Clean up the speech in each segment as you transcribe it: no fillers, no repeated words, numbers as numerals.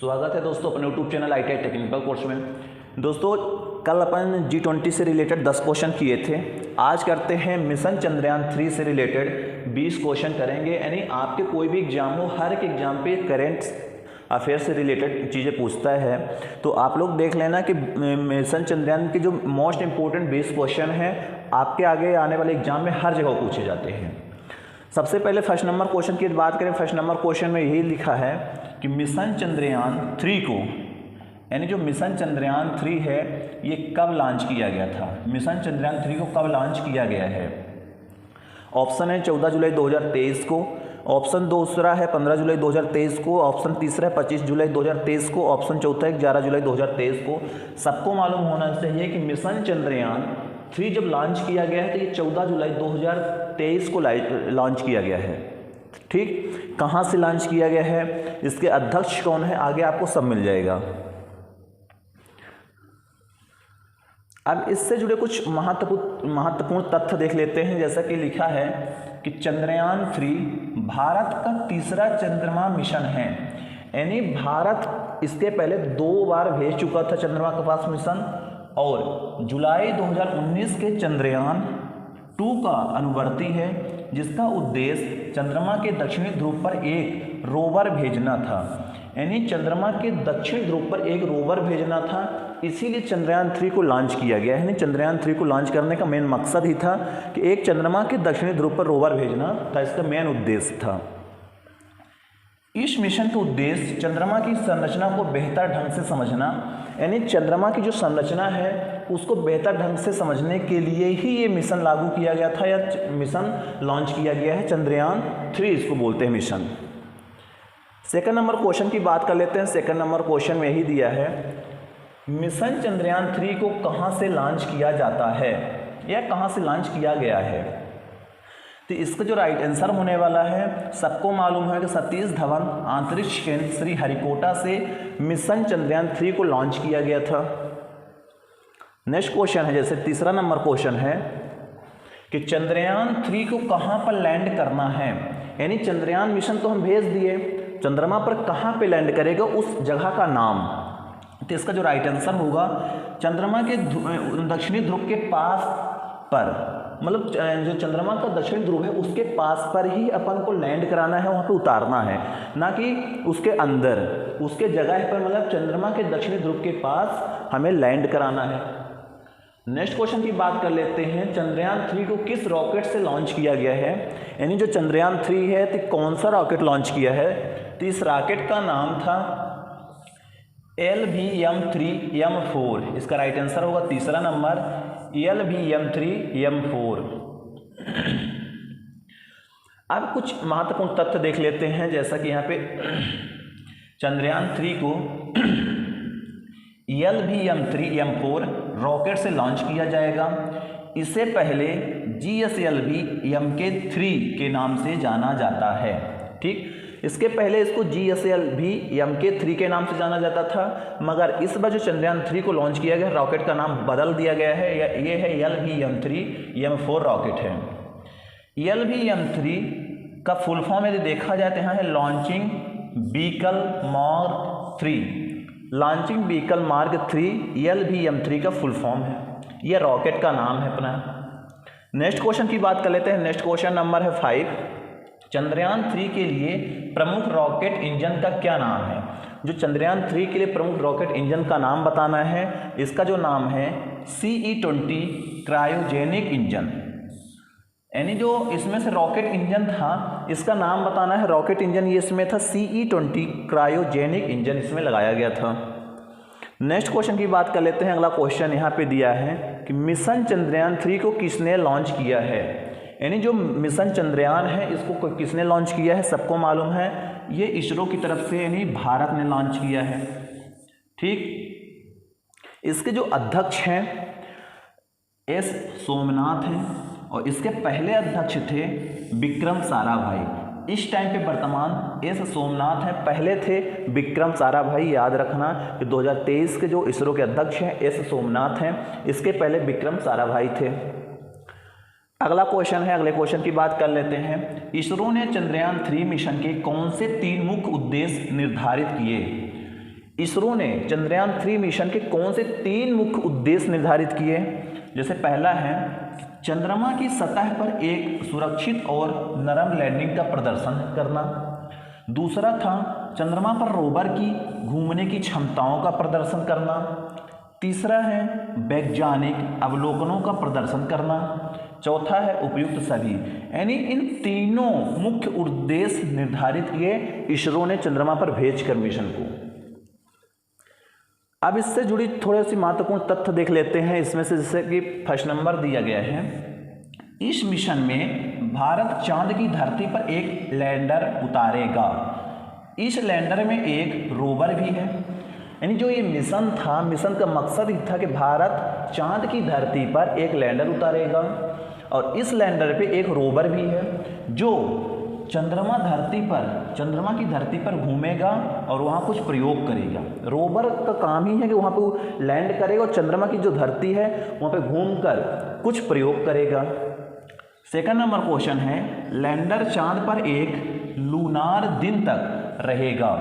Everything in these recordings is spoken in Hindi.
स्वागत है दोस्तों अपने YouTube channel ITI technical course में। दोस्तों कल अपन G20 से रिलेटेड 10 क्वेश्चन किए थे। आज करते हैं मिशन चंद्रयान 3 से रिलेटेड 20 क्वेश्चन करेंगे। यानी आपके कोई भी एग्जाम हो, हर एक एग्जाम पे करेंट अफेयर से रिलेटेड चीज़ें पूछता है, तो आप लोग देख लेना कि मिशन चंद्रयान के जो मोस्ट इंपॉर्टेंट 20 क्वेश्चन हैं आपके आगे आने वाले एग्जाम में हर जगह पूछे जाते हैं। सबसे पहले फर्स्ट नंबर क्वेश्चन की बात करें। फर्स्ट नंबर क्वेश्चन में यही लिखा है कि मिशन चंद्रयान 3 को, यानी जो मिशन चंद्रयान 3 है ये कब लॉन्च किया गया था। मिशन चंद्रयान 3 को कब लॉन्च किया गया है। ऑप्शन है 14 जुलाई 2023 को, ऑप्शन दूसरा है 15 जुलाई 2023 को, ऑप्शन तीसरा है 25 जुलाई 2023 को, ऑप्शन चौथा है 11 जुलाई 2023 को। सबको मालूम होना चाहिए कि मिशन चंद्रयान 3 जब लॉन्च किया गया है तो ये 14 जुलाई 2023 को लॉन्च किया गया है। ठीक, कहाँ से लॉन्च किया गया है, इसके अध्यक्ष कौन है, आगे आपको सब मिल जाएगा। अब इससे जुड़े कुछ महत्वपूर्ण तथ्य देख लेते हैं। जैसा कि लिखा है कि चंद्रयान 3 भारत का तीसरा चंद्रमा मिशन है। यानी भारत इसके पहले 2 बार भेज चुका था चंद्रमा के पास मिशन, और जुलाई 2019 के चंद्रयान 2 का अनुवर्ती है, जिसका उद्देश्य चंद्रमा के दक्षिणी ध्रुव पर एक रोवर भेजना था। यानी चंद्रमा के दक्षिण ध्रुव पर एक रोवर भेजना था, इसीलिए चंद्रयान 3 को लॉन्च किया गया है। यानी चंद्रयान 3 को लॉन्च करने का मेन मकसद ही था कि एक चंद्रमा के दक्षिणी ध्रुव पर रोवर भेजना था, इसका मेन उद्देश्य था। इस मिशन का उद्देश्य चंद्रमा की संरचना को बेहतर ढंग से समझना, यानी चंद्रमा की जो संरचना है उसको बेहतर ढंग से समझने के लिए ही ये मिशन लागू किया गया था, या मिशन लॉन्च किया गया है। चंद्रयान 3 इसको बोलते हैं मिशन। सेकंड नंबर क्वेश्चन की बात कर लेते हैं। सेकंड नंबर क्वेश्चन में यही दिया है, मिशन चंद्रयान 3 को कहाँ से लॉन्च किया जाता है या कहाँ से लॉन्च किया गया है। तो इसका जो राइट आंसर होने वाला है, सबको मालूम है कि सतीश धवन अंतरिक्ष केंद्र श्रीहरिकोटा से मिशन चंद्रयान 3 को लॉन्च किया गया था। नेक्स्ट क्वेश्चन है, जैसे तीसरा नंबर क्वेश्चन है कि चंद्रयान 3 को कहाँ पर लैंड करना है। यानी चंद्रयान मिशन तो हम भेज दिए, चंद्रमा पर कहाँ पे लैंड करेगा उस जगह का नाम। तो इसका जो राइट आंसर होगा, चंद्रमा के दक्षिणी ध्रुव के पास पर, मतलब जो चंद्रमा का दक्षिणी ध्रुव है उसके पास पर ही अपन को लैंड कराना है, वहाँ पे उतारना है, ना कि उसके अंदर, उसके जगह पर, मतलब चंद्रमा के दक्षिणी ध्रुव के पास हमें लैंड कराना है। नेक्स्ट क्वेश्चन की बात कर लेते हैं, चंद्रयान 3 को किस रॉकेट से लॉन्च किया गया है। यानी जो चंद्रयान 3 है तो कौन सा रॉकेट लॉन्च किया है। तो इस रॉकेट का नाम था LVM-3M4। इसका राइट आंसर होगा तीसरा नंबर LVM-3M4। अब कुछ महत्वपूर्ण तथ्य देख लेते हैं। जैसा कि यहाँ पे चंद्रयान 3 को LVM-3M4 रॉकेट से लॉन्च किया जाएगा। इससे पहले GSLV-MK3 के नाम से जाना जाता है। ठीक, इसके पहले इसको GSLV-MK3 के नाम से जाना जाता था, मगर इस बार जो चंद्रयान 3 को लॉन्च किया गया, रॉकेट का नाम बदल दिया गया है। ये है LVM-3M4 रॉकेट है। LVM-3 का फुल फॉर्म यदि देखा जाए तो यहाँ है launching vehicle mark 3। Launching vehicle mark 3 LVM-3 का फुल फॉर्म है, यह रॉकेट का नाम है अपना। नेक्स्ट क्वेश्चन की बात कर लेते हैं। नेक्स्ट क्वेश्चन नंबर है 5, चंद्रयान 3 के लिए प्रमुख रॉकेट इंजन का क्या नाम है। जो चंद्रयान 3 के लिए प्रमुख रॉकेट इंजन का नाम बताना है, इसका जो नाम है CE-20 क्रायोजेनिक इंजन। यानी जो इसमें से रॉकेट इंजन था इसका नाम बताना है। रॉकेट इंजन ये इसमें था CE-20 क्रायोजेनिक इंजन इसमें लगाया गया था। नेक्स्ट क्वेश्चन की बात कर लेते हैं। अगला क्वेश्चन यहाँ पे दिया है कि मिशन चंद्रयान 3 को किसने लॉन्च किया है। यानी जो मिशन चंद्रयान है इसको किसने लॉन्च किया है, सबको मालूम है, ये इसरो की तरफ से यानी भारत ने लॉन्च किया है। ठीक, इसके जो अध्यक्ष हैं S सोमनाथ हैं, और इसके पहले अध्यक्ष थे विक्रम साराभाई। इस टाइम पे वर्तमान S सोमनाथ हैं, पहले थे विक्रम साराभाई। याद रखना कि 2023 के जो इसरो के अध्यक्ष हैं S सोमनाथ हैं, इसके पहले विक्रम साराभाई थे। अगला क्वेश्चन है, अगले क्वेश्चन की बात कर लेते हैं। इसरो ने चंद्रयान 3 मिशन के कौन से 3 मुख्य उद्देश्य निर्धारित किए। इसरो ने चंद्रयान 3 मिशन के कौन से 3 मुख्य उद्देश्य निर्धारित किए? जैसे पहला है चंद्रमा की सतह पर एक सुरक्षित और नरम लैंडिंग का प्रदर्शन करना। दूसरा था चंद्रमा पर रोवर की घूमने की क्षमताओं का प्रदर्शन करना। तीसरा है वैज्ञानिक अवलोकनों का प्रदर्शन करना। चौथा है उपयुक्त सभी। यानी इन तीनों मुख्य उद्देश्य निर्धारित किए इसरो ने चंद्रमा पर भेजकर मिशन को। अब इससे जुड़ी थोड़ी सी महत्वपूर्ण तथ्य देख लेते हैं इसमें से, जैसे कि फर्स्ट नंबर दिया गया है, इस मिशन में भारत चांद की धरती पर एक लैंडर उतारेगा। इस लैंडर में एक रोवर भी है। यानी जो ये मिशन था, मिशन का मकसद ही था कि भारत चांद की धरती पर एक लैंडर उतारेगा और इस लैंडर पे एक रोवर भी है जो चंद्रमा की धरती पर घूमेगा और वहाँ कुछ प्रयोग करेगा। रोवर का काम ही है कि वहाँ पे लैंड करेगा और चंद्रमा की जो धरती है वहाँ पे घूमकर कुछ प्रयोग करेगा। सेकंड नंबर क्वेश्चन है लैंडर चांद पर एक लूनार दिन तक रहेगा।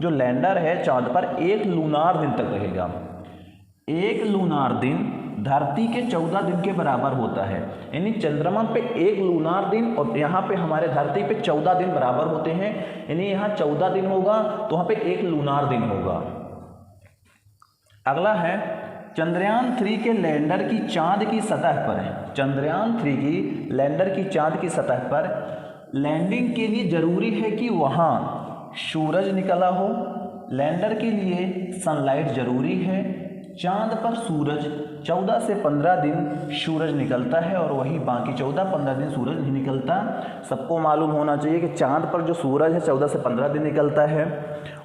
जो लैंडर है चांद पर एक लूनार दिन तक रहेगा। एक लूनार दिन धरती के 14 दिन के बराबर होता है। यानी चंद्रमा पे एक लूनार दिन और यहाँ पे हमारे धरती पे 14 दिन बराबर होते हैं। यानी यहाँ 14 दिन होगा तो वहाँ पे एक लूनार दिन होगा। अगला है चंद्रयान 3 के लैंडर की चांद की सतह पर है। चंद्रयान 3 की लैंडर की चांद की सतह पर लैंडिंग के लिए जरूरी है कि वहाँ सूरज निकला हो। लैंडर के लिए सनलाइट जरूरी है। चांद पर सूरज 14 से 15 दिन सूरज निकलता है और वही बाकी 14-15 दिन सूरज नहीं निकलता। सबको मालूम होना चाहिए कि चांद पर जो सूरज है 14 से 15 दिन निकलता है।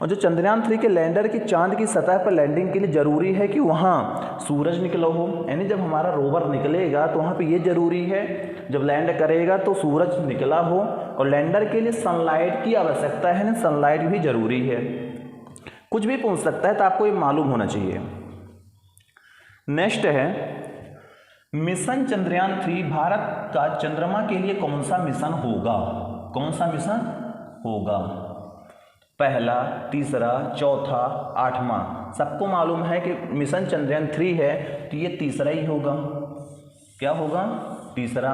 और जो चंद्रयान 3 के लैंडर की चांद की सतह पर लैंडिंग के लिए ज़रूरी है कि वहाँ सूरज निकला हो। यानी जब हमारा रोवर निकलेगा तो वहाँ पर ये ज़रूरी है, जब लैंड करेगा तो सूरज निकला हो। और लैंडर के लिए सनलाइट की आवश्यकता है, ना सनलाइट भी ज़रूरी है। कुछ भी पूछ सकता है तो आपको ये मालूम होना चाहिए। नेक्स्ट है मिशन चंद्रयान 3 भारत का चंद्रमा के लिए कौन सा मिशन होगा? कौन सा मिशन होगा? पहला, तीसरा, चौथा, 8वां। सबको मालूम है कि मिशन चंद्रयान 3 है तो ये तीसरा ही होगा। क्या होगा? तीसरा।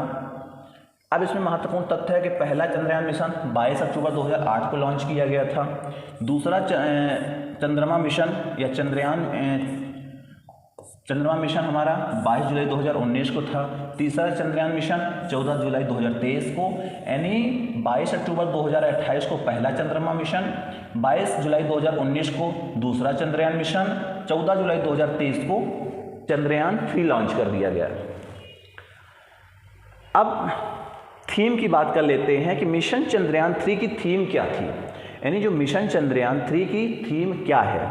अब इसमें महत्वपूर्ण तथ्य है कि पहला चंद्रयान मिशन 22 अक्टूबर 2008 को लॉन्च किया गया था। दूसरा चंद्रमा मिशन या चंद्रमा मिशन हमारा 22 जुलाई 2019 को था। तीसरा चंद्रयान मिशन 14 जुलाई 2023 को। यानी 22 अक्टूबर 2028 को पहला चंद्रमा मिशन, 22 जुलाई 2019 को दूसरा चंद्रयान मिशन, 14 जुलाई 2023 को चंद्रयान 3 लॉन्च कर दिया गया। अब थीम की बात कर लेते हैं कि मिशन चंद्रयान 3 की थीम क्या थी। यानी जो मिशन चंद्रयान 3 की थीम क्या है?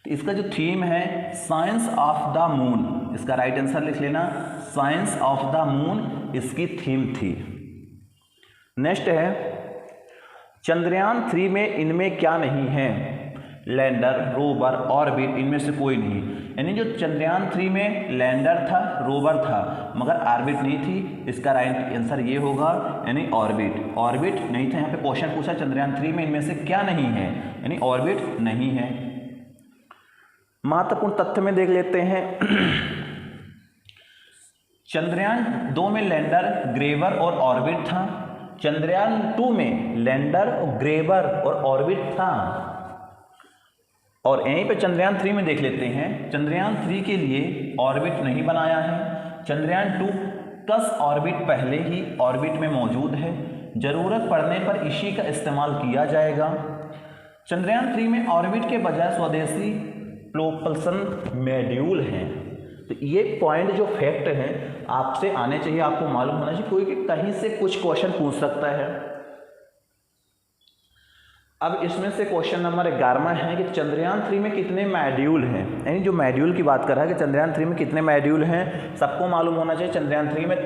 इसका जो थीम है साइंस ऑफ द मून, इसका राइट आंसर लिख लेना, साइंस ऑफ द मून इसकी थीम थी। नेक्स्ट है चंद्रयान 3 में इनमें क्या नहीं है? लैंडर, रोवर, ऑर्बिट, इनमें से कोई नहीं। यानी जो चंद्रयान 3 में लैंडर था, रोवर था, मगर ऑर्बिट नहीं थी। इसका राइट आंसर ये होगा, यानी ऑर्बिट। ऑर्बिट नहीं था। यहाँ पे क्वेश्चन पूछा चंद्रयान 3 में इनमें से क्या नहीं है, यानी ऑर्बिट नहीं है। महत्वपूर्ण तथ्य में देख लेते हैं चंद्रयान 2 में लैंडर, ग्रेवर और ऑर्बिट था। चंद्रयान 2 में लैंडर, ग्रेवर और ऑर्बिट था। और यहीं पे चंद्रयान 3 में देख लेते हैं, चंद्रयान 3 के लिए ऑर्बिट नहीं बनाया है। चंद्रयान 2 10 ऑर्बिट पहले ही ऑर्बिट में मौजूद है। ज़रूरत पड़ने पर इसी का इस्तेमाल किया जाएगा। चंद्रयान 3 में ऑर्बिट के बजाय स्वदेशी प्रोपल्सन मॉड्यूल हैं। तो ये पॉइंट जो फैक्ट हैं आपसे आने चाहिए, आपको मालूम होना चाहिए। कोई कहीं से कुछ क्वेश्चन पूछ सकता है। अब इसमें से क्वेश्चन नंबर 11वां है कि चंद्रयान 3 में कितने मॉड्यूल हैं। यानी जो मॉड्यूल की बात कर रहा है कि चंद्रयान 3 में कितने मॉड्यूल हैं, सबको मालूम होना चाहिए। चंद्रयान 3 में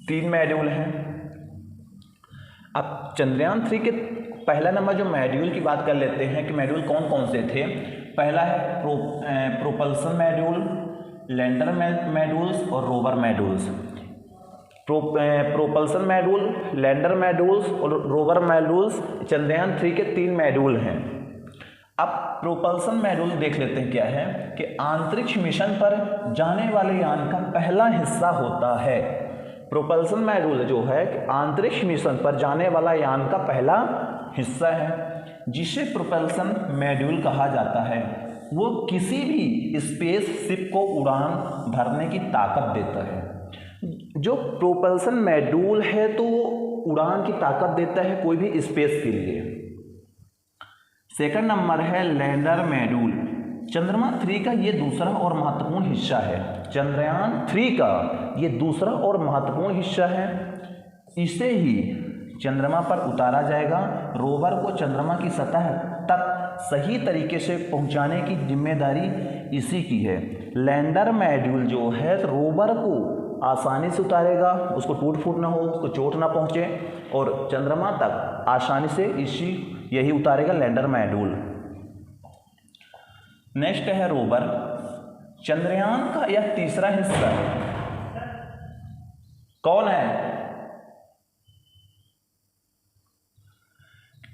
3 मॉड्यूल हैं। अब चंद्रयान 3 के पहला नंबर जो मॉड्यूल की बात कर लेते हैं कि मॉड्यूल कौन कौन से थे। पहला है प्रोपल्सन मॉड्यूल, लैंडर मॉड्यूल्स और rover modules. Propulsion module, lander modules और रोवर मॉड्यूल्स चंद्रयान 3 के 3 मॉड्यूल हैं। अब प्रोपल्सन मॉड्यूल देख लेते हैं क्या है कि अंतरिक्ष मिशन पर जाने वाले यान का पहला हिस्सा होता है। प्रोपल्सन मॉड्यूल जो है कि अंतरिक्ष मिशन पर जाने वाला यान का पहला हिस्सा है, जिसे प्रोपल्सन मॉड्यूल कहा जाता है। वो किसी भी स्पेस शिप को उड़ान भरने की ताकत देता है। जो प्रोपल्सन मॉड्यूल है तो वो उड़ान की ताकत देता है कोई भी स्पेस के लिए। सेकंड नंबर है लैंडर मॉड्यूल। चंद्रमा 3 का ये दूसरा और महत्वपूर्ण हिस्सा है। चंद्रयान 3 का ये दूसरा और महत्वपूर्ण हिस्सा है। इसे ही चंद्रमा पर उतारा जाएगा। रोवर को चंद्रमा की सतह तक सही तरीके से पहुंचाने की जिम्मेदारी इसी की है। लैंडर मॉड्यूल जो है रोवर को आसानी से उतारेगा, उसको टूट फूट ना हो, उसको चोट ना पहुंचे और चंद्रमा तक आसानी से यही उतारेगा लैंडर मॉड्यूल। नेक्स्ट है रोवर। चंद्रयान का यह तीसरा हिस्सा कौन है?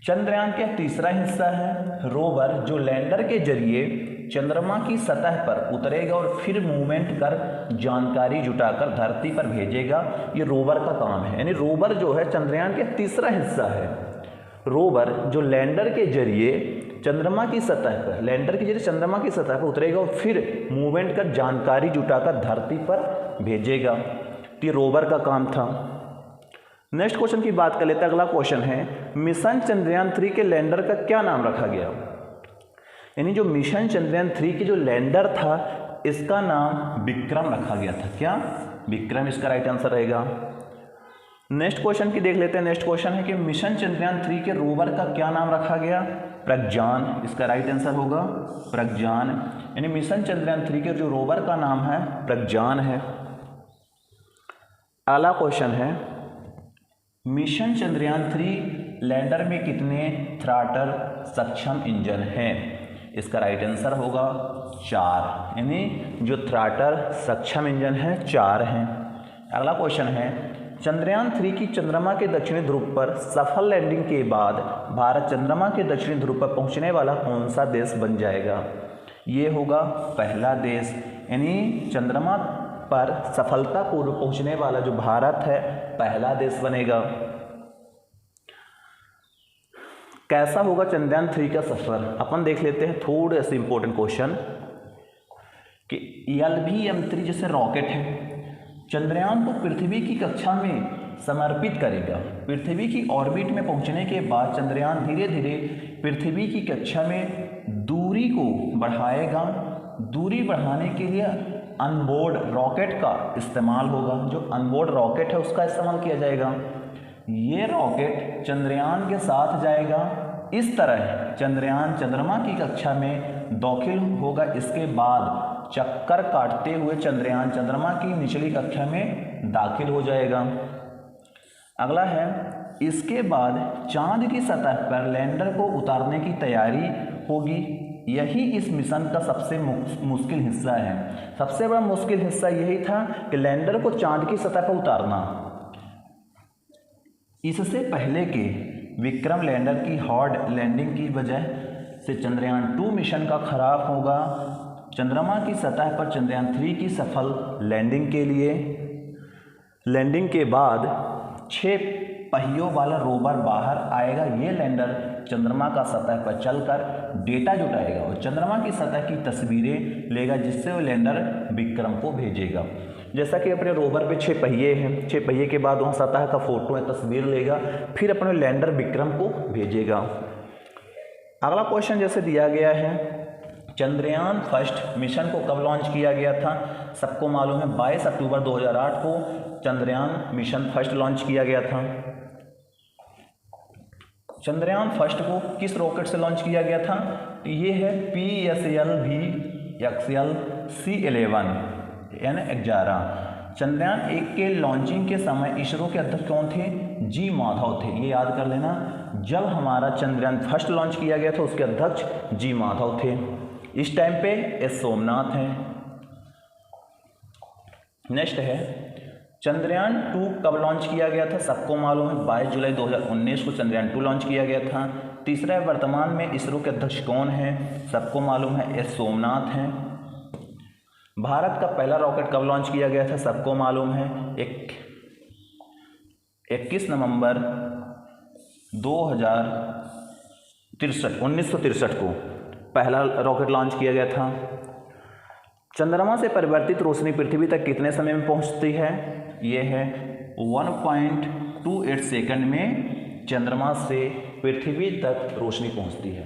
चंद्रयान का तीसरा हिस्सा है रोवर, जो लैंडर के जरिए चंद्रमा की सतह पर उतरेगा और फिर मूवमेंट कर जानकारी जुटाकर धरती पर भेजेगा। ये रोवर का काम है, यानी रोवर जो है चंद्रयान का तीसरा हिस्सा है। रोवर जो लैंडर के जरिए चंद्रमा की सतह पर चंद्रमा की सतह पर उतरेगा और फिर मूवमेंट कर जानकारी जुटाकर धरती पर भेजेगा। तो ये रोवर का काम था। नेक्स्ट क्वेश्चन की बात कर लेते हैं। अगला क्वेश्चन है मिशन चंद्रयान 3 के लैंडर का क्या नाम रखा गया? यानी जो मिशन चंद्रयान 3 के जो लैंडर था इसका नाम विक्रम रखा गया था। क्या? विक्रम इसका राइट आंसर रहेगा। नेक्स्ट क्वेश्चन की देख लेते हैं। नेक्स्ट क्वेश्चन है कि मिशन चंद्रयान 3 के रोवर का क्या नाम रखा गया? प्रज्ञान इसका राइट आंसर होगा, प्रज्ञान। यानी मिशन चंद्रयान 3 के जो रोवर का नाम है प्रज्ञान है। अगला क्वेश्चन है मिशन चंद्रयान 3 लैंडर में कितने थ्रॉटल सक्षम इंजन हैं? इसका राइट आंसर होगा 4, यानी जो थ्रॉटल सक्षम इंजन है 4 हैं। अगला क्वेश्चन है चंद्रयान 3 की चंद्रमा के दक्षिणी ध्रुव पर सफल लैंडिंग के बाद भारत चंद्रमा के दक्षिणी ध्रुव पर पहुंचने वाला कौन सा देश बन जाएगा? ये होगा पहला देश, यानी चंद्रमा पर सफलतापूर्वक पहुंचने वाला जो भारत है पहला देश बनेगा। कैसा होगा चंद्रयान 3 का सफर? अपन देख लेते हैं थोड़े से इंपॉर्टेंट क्वेश्चन कि LVM-3 जैसे रॉकेट है, चंद्रयान को पृथ्वी की कक्षा में समर्पित करेगा। पृथ्वी की ऑर्बिट में पहुंचने के बाद चंद्रयान धीरे धीरे पृथ्वी की कक्षा में दूरी को बढ़ाएगा। दूरी बढ़ाने के लिए अनबोर्ड रॉकेट का इस्तेमाल होगा। जो अनबोर्ड रॉकेट है उसका इस्तेमाल किया जाएगा। ये रॉकेट चंद्रयान के साथ जाएगा। इस तरह चंद्रयान चंद्रमा की कक्षा में दाखिल होगा। इसके बाद चक्कर काटते हुए चंद्रयान चंद्रमा की निचली कक्षा में दाखिल हो जाएगा। अगला है इसके बाद चांद की सतह पर लैंडर को उतारने की तैयारी होगी। यही इस मिशन का सबसे मुश्किल हिस्सा है। सबसे बड़ा मुश्किल हिस्सा यही था कि लैंडर को चांद की सतह पर उतारना। इससे पहले के विक्रम लैंडर की हार्ड लैंडिंग की वजह से चंद्रयान 2 मिशन का खराब होगा। चंद्रमा की सतह पर चंद्रयान 3 की सफल लैंडिंग के लिए लैंडिंग के बाद 6 पहियों वाला रोवर बाहर आएगा। ये लैंडर चंद्रमा का सतह पर चलकर डेटा जुटाएगा और चंद्रमा की सतह की तस्वीरें लेगा, जिससे वो लैंडर विक्रम को भेजेगा। जैसा कि अपने रोवर पे 6 पहिए हैं, 6 पहिए के बाद वहाँ सतह का फोटो है, तस्वीर लेगा, फिर अपने लैंडर विक्रम को भेजेगा। अगला क्वेश्चन जैसे दिया गया है चंद्रयान फर्स्ट मिशन को कब लॉन्च किया गया था? सबको मालूम है 22 अक्टूबर 2008 को चंद्रयान मिशन फर्स्ट लॉन्च किया गया था। चंद्रयान फर्स्ट को किस रॉकेट से लॉन्च किया गया था? ये है PSLV-XL-C11 यानी 11। चंद्रयान 1 के लॉन्चिंग के समय इसरो के अध्यक्ष कौन थे? जी माधव थे। ये याद कर लेना, जब हमारा चंद्रयान फर्स्ट लॉन्च किया गया था उसके अध्यक्ष जी माधव थे। इस टाइम पे एस सोमनाथ हैं। नेक्स्ट है चंद्रयान 2 कब लॉन्च किया गया था? सबको मालूम है 22 जुलाई 2019 को चंद्रयान 2 लॉन्च किया गया था। तीसरा है वर्तमान में इसरो के अध्यक्ष कौन हैं, सबको मालूम है एस सोमनाथ हैं। भारत का पहला रॉकेट कब लॉन्च किया गया था, सबको मालूम है 21 नवंबर 1963 को पहला रॉकेट लॉन्च किया गया था। चंद्रमा से परिवर्तित रोशनी पृथ्वी तक कितने समय में पहुंचती है, ये है 1.28 सेकंड में चंद्रमा से पृथ्वी तक रोशनी पहुंचती है।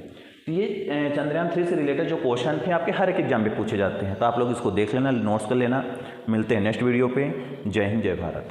तो ये चंद्रयान 3 से रिलेटेड जो क्वेश्चन थे आपके हर एक एग्जाम में पूछे जाते हैं, तो आप लोग इसको देख लेना, नोट्स कर लेना। मिलते हैं नेक्स्ट वीडियो पे। जय हिंद, जय भारत।